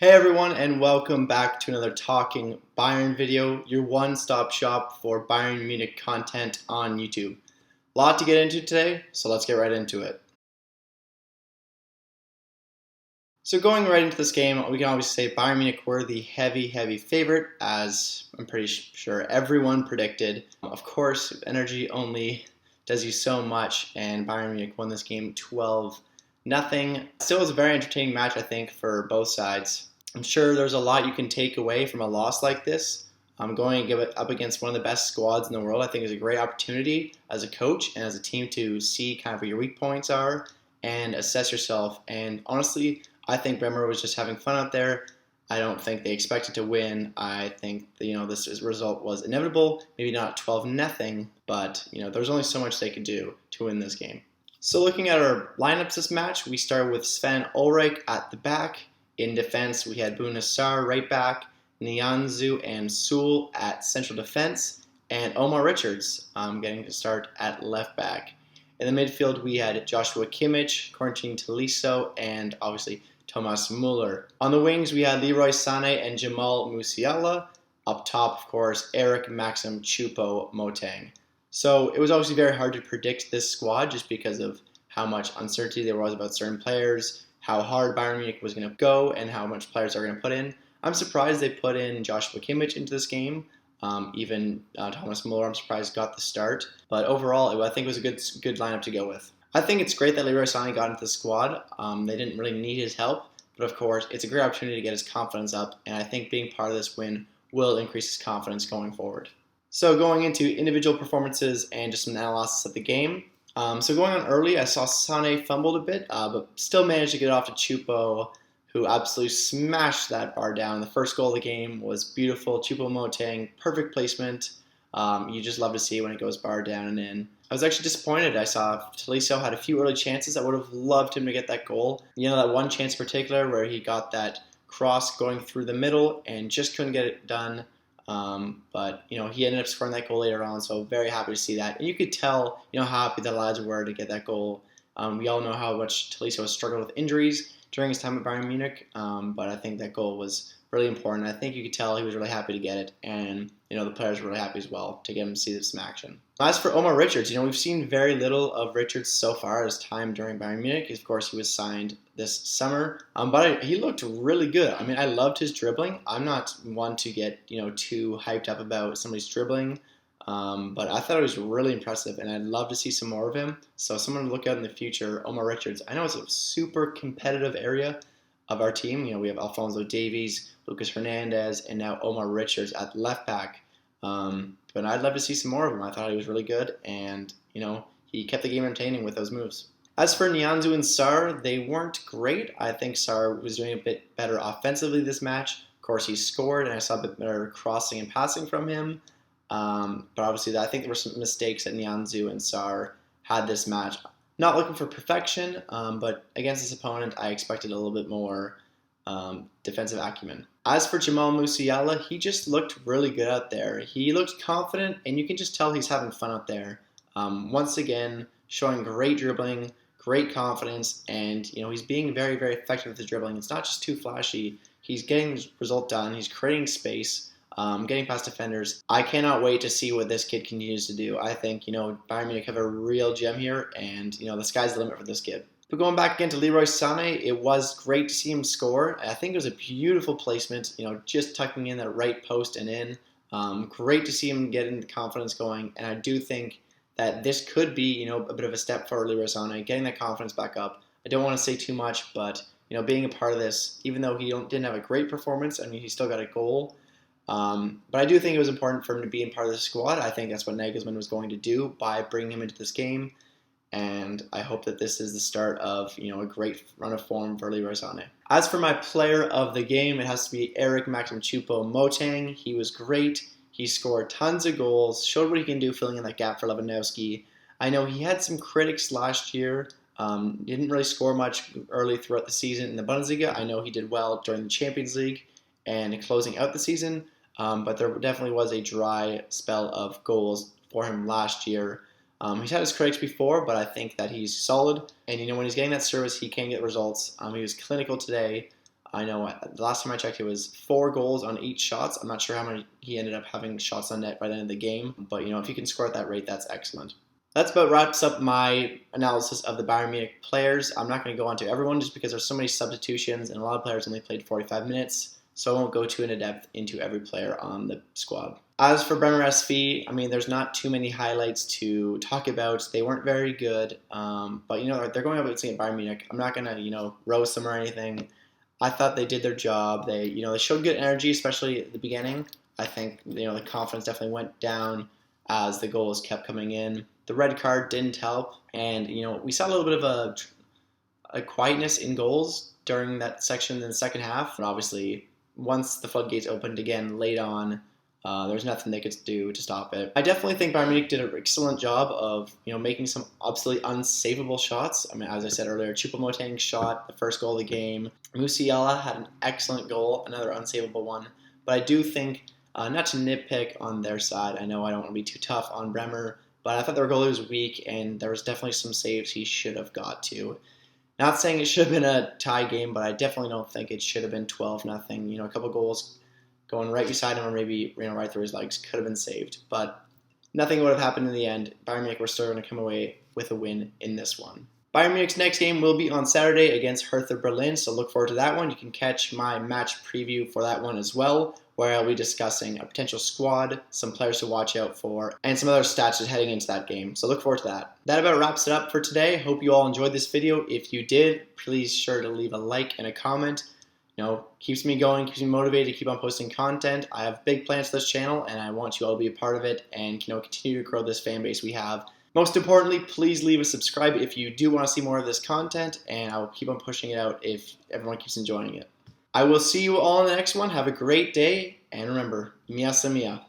Hey everyone, and welcome back to another Talking Bayern video, your one-stop shop for Bayern Munich content on YouTube. A lot to get into today, so let's get right into it. So going right into this game, we can obviously say Bayern Munich were the heavy favorite, as I'm pretty sure everyone predicted. Of course, energy only does you so much, and Bayern Munich won this game 12-0. Still was a very entertaining match, I think, for both sides. I'm sure there's a lot you can take away from a loss like this. Going to give it up against one of the best squads in the world, I think, is a great opportunity as a coach and as a team to see kind of where your weak points are and assess yourself. And honestly, I think Bremer was just having fun out there. I don't think they expected to win. I think that, this result was inevitable. Maybe not 12-0, but there was only so much they could do to win this game. So looking at our lineups this match, we started with Sven Ulreich at the back. In defense, we had Boumba right back, Nianzou and Sewell at central defense, and Omar Richards getting to start at left back. In the midfield, we had Joshua Kimmich, Corentin Tolisso, and obviously Thomas Muller. On the wings, we had Leroy Sané and Jamal Musiala. Up top, of course, Eric Maxim Choupo-Moting. So it was obviously very hard to predict this squad just because of how much uncertainty there was about certain players, how hard Bayern Munich was going to go, and how much players are going to put in. I'm surprised they put in Joshua Kimmich into this game. Even Thomas Muller, I'm surprised, got the start. But overall, I think it was a good lineup to go with. I think it's great that Leroy Sané got into the squad. They didn't really need his help, but of course, it's a great opportunity to get his confidence up, and I think being part of this win will increase his confidence going forward. So going into individual performances and just some analysis of the game. So going on early, I saw Sané fumbled a bit, but still managed to get it off to Choupo, who absolutely smashed that bar down. The first goal of the game was beautiful. Choupo-Moting, perfect placement. You just love to see when it goes bar down and in. I was actually disappointed. I saw Tolisso had a few early chances. I would have loved him to get that goal. That one chance in particular where he got that cross going through the middle and just couldn't get it done. But he ended up scoring that goal later on, so very happy to see that. And you could tell, how happy the lads were to get that goal. We all know how much Tolisso has struggled with injuries during his time at Bayern Munich, but I think that goal was really important. I think you could tell he was really happy to get it, and the players were really happy as well to get him to see some action. As for Omar Richards, we've seen very little of Richards so far his time during Bayern Munich. Of course, he was signed this summer, but he looked really good. I loved his dribbling. I'm not one to get too hyped up about somebody's dribbling, but I thought it was really impressive, and I'd love to see some more of him. So someone to look at in the future, Omar Richards. I know it's a super competitive area of our team. We have Alphonso Davies, Lucas Hernandez, and now Omar Richards at left back. But I'd love to see some more of him. I thought he was really good, and he kept the game entertaining with those moves. As for Nianzou and Sarr, they weren't great. I think Sarr was doing a bit better offensively this match. Of course, he scored, and I saw a bit better crossing and passing from him. But obviously, I think there were some mistakes that Nianzou and Sarr had this match. Not looking for perfection, but against this opponent, I expected a little bit more defensive acumen. As for Jamal Musiala, he just looked really good out there. He looked confident, and you can just tell he's having fun out there. Once again, showing great dribbling, great confidence, and he's being very effective with his dribbling. It's not just too flashy. He's getting the result done. He's creating space, getting past defenders. I cannot wait to see what this kid continues to do. I think Bayern Munich have a real gem here, and the sky's the limit for this kid. But going back again to Leroy Sané, it was great to see him score. I think it was a beautiful placement, just tucking in that right post and in. Great to see him getting the confidence going, and I do think that this could be, a bit of a step for Leroy Sané, getting that confidence back up. I don't want to say too much, but being a part of this, even though he didn't have a great performance, he still got a goal. But I do think it was important for him to be in part of the squad. I think that's what Nagelsmann was going to do by bringing him into this game. And I hope that this is the start of a great run of form for Leroy Sané. As for my player of the game, it has to be Eric Maxim Choupo-Moting. He was great. He scored tons of goals, showed what he can do filling in that gap for Lewandowski. I know he had some critics last year. Didn't really score much early throughout the season in the Bundesliga. I know he did well during the Champions League and closing out the season, but there definitely was a dry spell of goals for him last year. He's had his critics before, but I think that he's solid. And, when he's getting that service, he can get results. He was clinical today. I know the last time I checked, it was 4 goals on 8 shots. I'm not sure how many he ended up having shots on net by the end of the game, but if you can score at that rate, that's excellent. That's about wraps up my analysis of the Bayern Munich players. I'm not going to go on to everyone just because there's so many substitutions and a lot of players only played 45 minutes, so I won't go too in depth into every player on the squad. As for Bremer SV, there's not too many highlights to talk about. They weren't very good, but they're going up against Bayern Munich. I'm not going to roast them or anything. I thought they did their job. They showed good energy, especially at the beginning. I think the confidence definitely went down as the goals kept coming in. The red card didn't help, and we saw a little bit of a quietness in goals during that section in the second half. And obviously, once the floodgates opened again late on, there's nothing they could do to stop it. I definitely think Bayern Munich did an excellent job of making some absolutely unsavable shots. As I said earlier, Choupo-Moting's shot, the first goal of the game. Musiala had an excellent goal, another unsavable one. But I do think, not to nitpick on their side, I know I don't want to be too tough on Bremer, but I thought their goalie was weak, and there was definitely some saves he should have got to. Not saying it should have been a tie game, but I definitely don't think it should have been 12-0. A couple goals going right beside him or maybe right through his legs could have been saved. But nothing would have happened in the end. Bayern Munich were still going to come away with a win in this one. Bayern Munich's next game will be on Saturday against Hertha Berlin, so look forward to that one. You can catch my match preview for that one as well, where I'll be discussing a potential squad, some players to watch out for, and some other stats just heading into that game. So look forward to that. That about wraps it up for today. Hope you all enjoyed this video. If you did, please sure to leave a like and a comment. Keeps me going, keeps me motivated to keep on posting content. I have big plans for this channel, and I want you all to be a part of it and continue to grow this fan base we have. Most importantly, please leave a subscribe if you do want to see more of this content, and I will keep on pushing it out if everyone keeps enjoying it. I will see you all in the next one. Have a great day, and remember, Mia sa mia.